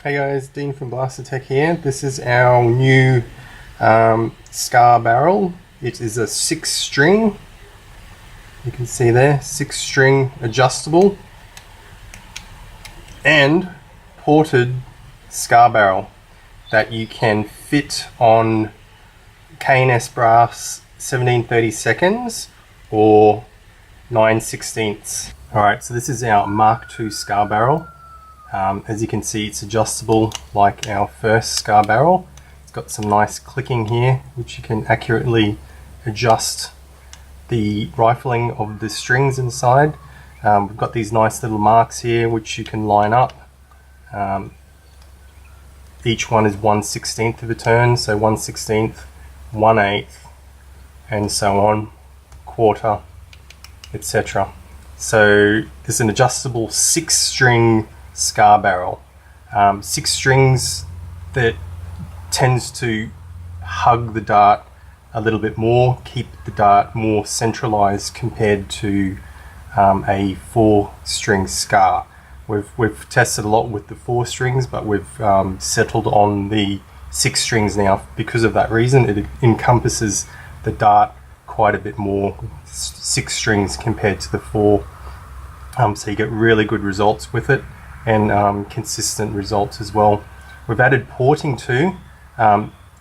Hey guys, Dean from BlasterTECH here. This is our new scar barrel. It is a 6-string. You can see there, 6-string adjustable and ported scar barrel that you can fit on K&S brass 17/32 or 9/16. Alright, so this is our Mark II scar barrel. As you can see, it's adjustable like our first scar barrel. It's got some nice clicking here, which you can accurately adjust the rifling of the strings inside. We've got these nice little marks here, which you can line up. Each one is 1/16 of a turn, so 1/16, 1/8, and so on, quarter, etc. So this is an adjustable 6-string scar barrel. 6 strings that tends to hug the dart a little bit more, keep the dart more centralized compared to a 4-string scar. We've tested a lot with the 4 strings, but we've settled on the 6 strings now because of that reason. It encompasses the dart quite a bit more, 6 strings compared to the 4. So you get really good results with it, and consistent results as well. We've added porting too.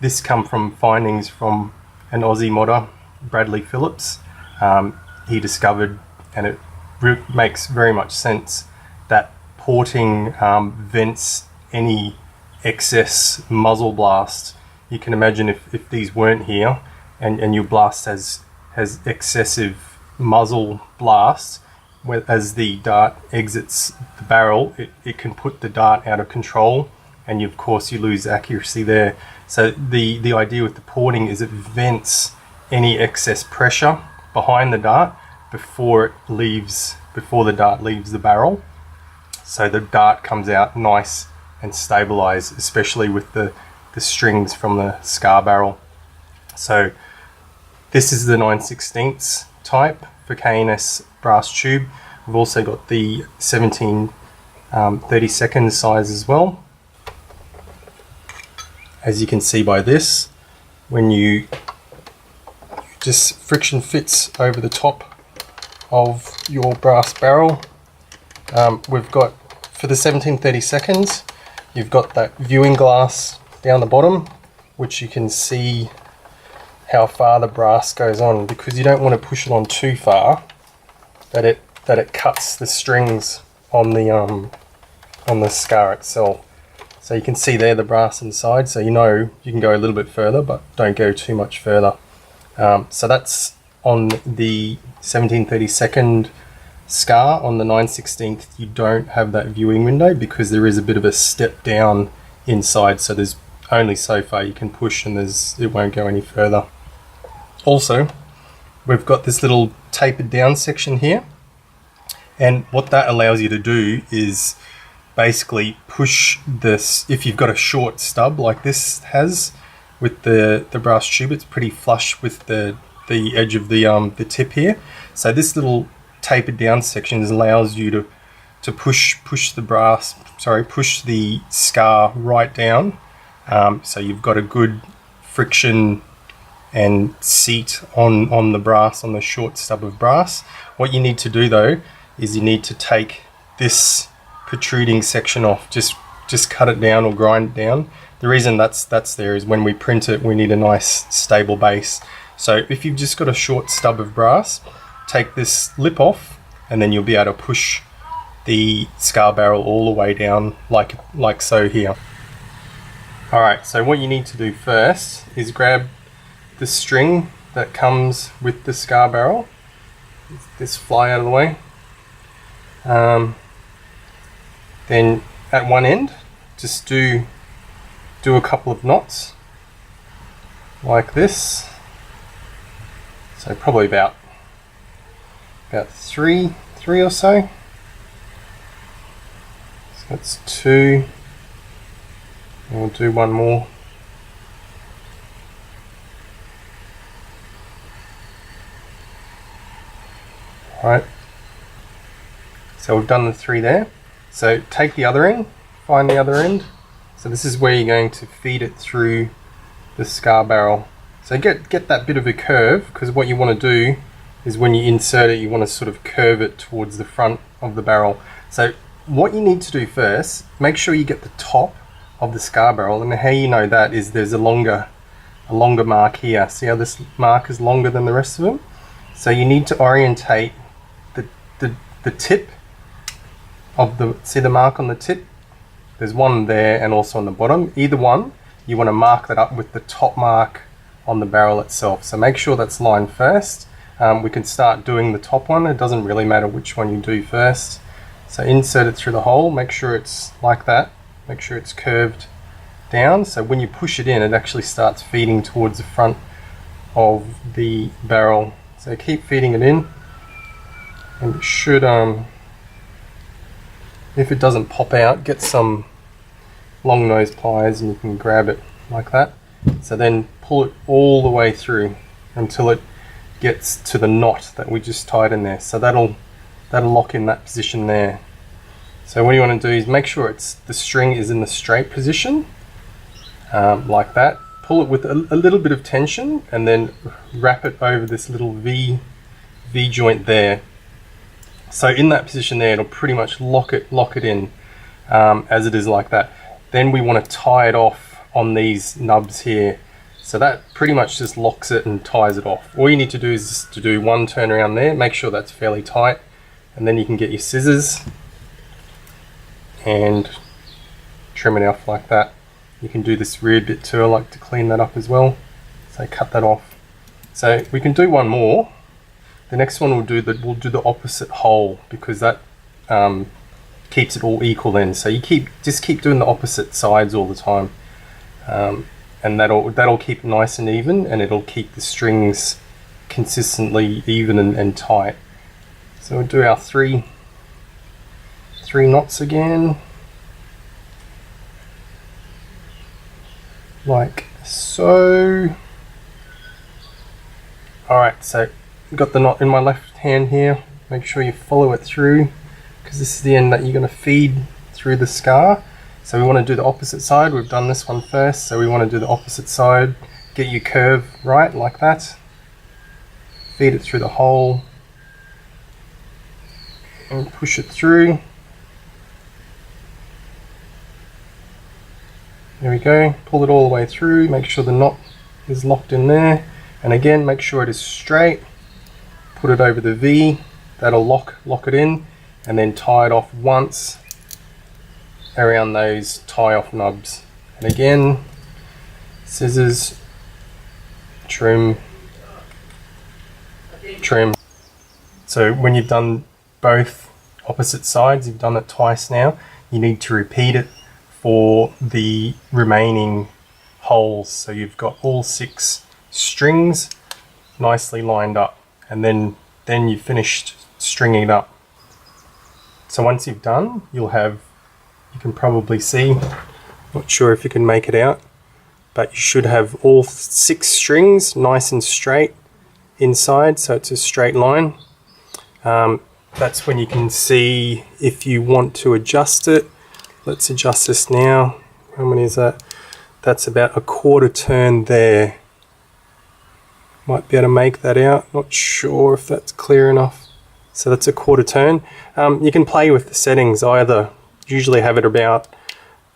This come from findings from an Aussie modder, Bradley Phillips. He discovered, and it makes very much sense, that porting vents any excess muzzle blast. You can imagine if these weren't here and your blast has excessive muzzle blast, as the dart exits the barrel, it can put the dart out of control, and of course you lose accuracy there. So the idea with the porting is it vents any excess pressure behind the dart before the dart leaves the barrel, so the dart comes out nice and stabilized, especially with the strings from the scar barrel. So this is the 9/16 type for K&S brass tube. We've also got the 17/32 size as well. As you can see by this, when you just friction fits over the top of your brass barrel. We've got, for the 17/32, you've got that viewing glass down the bottom, which you can see how far the brass goes on, because you don't want to push it on too far that it cuts the strings on the scar itself. So you can see there the brass inside, so you know you can go a little bit further, but don't go too much further. So that's on the 17/32 scar. On the 9/16 you don't have that viewing window because there is a bit of a step down inside, so there's only so far you can push, and it won't go any further. Also, we've got this little tapered down section here, and what that allows you to do is basically push this. If you've got a short stub like this has with the brass tube, it's pretty flush with the edge of the tip here. So this little tapered down section allows you to push the scar right down. So you've got a good friction and seat on the brass, on the short stub of brass. What you need to do though is you need to take this protruding section off, just cut it down or grind it down. The reason that's there is when we print it, we need a nice stable base. So if you've just got a short stub of brass, take this lip off, and then you'll be able to push the scar barrel all the way down like so here. Alright, so what you need to do first is grab the string that comes with the scar barrel. This fly out of the way. Then at one end, just do a couple of knots like this. So probably about three or so. So that's 2. And we'll do one more. Alright. So we've done the 3 there. So take the other end, find the other end, So this is where you're going to feed it through the scar barrel. So get that bit of a curve, because what you want to do is when you insert it, you want to sort of curve it towards the front of the barrel. So what you need to do first, make sure you get the top of the scar barrel, and how you know that is there's a longer mark here. See how this mark is longer than the rest of them? So you need to orientate the tip of the, see the mark on the tip? There's one there and also on the bottom. Either one, you want to mark that up with the top mark on the barrel itself. So make sure that's lined first. We can start doing the top one. It doesn't really matter which one you do first. So insert it through the hole, make sure it's like that. Make sure it's curved down. So when you push it in, it actually starts feeding towards the front of the barrel. So keep feeding it in. And it should, if it doesn't pop out, get some long nose pliers and you can grab it like that. So then pull it all the way through until it gets to the knot that we just tied in there. So that'll lock in that position there. So what you want to do is make sure the string is in the straight position, like that. Pull it with a little bit of tension and then wrap it over this little V joint there. So in that position there, it'll pretty much lock it in as it is like that. Then we want to tie it off on these nubs here. So that pretty much just locks it and ties it off. All you need to do is just to do one turn around there, make sure that's fairly tight, and then you can get your scissors and trim it off like that. You can do this rear bit too, I like to clean that up as well. So cut that off. So we can do one more. The next one we'll do the opposite hole, because that keeps it all equal then. So you just keep doing the opposite sides all the time, and that'll keep it nice and even, and it'll keep the strings consistently even and tight. So we'll do our three knots again, like so. Alright, so got the knot in my left hand here. Make sure you follow it through, because this is the end that you're going to feed through the scar. So we want to do the opposite side. We've done this one first, so we want to do the opposite side. Get your curve right like that. Feed it through the hole and push it through. There we go. Pull it all the way through. Make sure the knot is locked in there. And again, make sure it is straight. Put it over the V. That'll lock it in, and then tie it off once around those tie off nubs. And again, scissors, trim. So when you've done both opposite sides, you've done it twice now, you need to repeat it for the remaining holes. So you've got all 6 strings nicely lined up, and then you've finished stringing it up. So once you've done, you can probably see, not sure if you can make it out, but you should have all 6 strings nice and straight inside, so it's a straight line. That's when you can see if you want to adjust it. Let's adjust this now. How many is that? That's about a 1/4 turn there. Might be able to make that out. Not sure if that's clear enough. So that's a 1/4 turn. You can play with the settings. I either usually have it about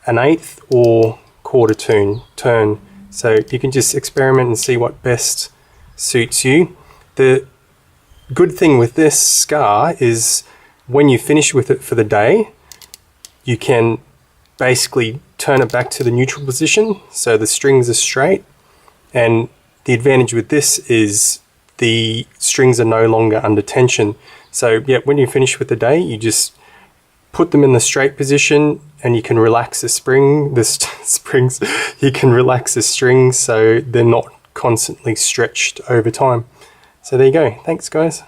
an 1/8 or 1/4 turn. So you can just experiment and see what best suits you. The good thing with this scar is when you finish with it for the day, you can basically turn it back to the neutral position, so the strings are straight. And the advantage with this is the strings are no longer under tension. So yeah, when you finish with the day, you just put them in the straight position, and you can relax the springs. You can relax the strings so they're not constantly stretched over time. So there you go. Thanks, guys.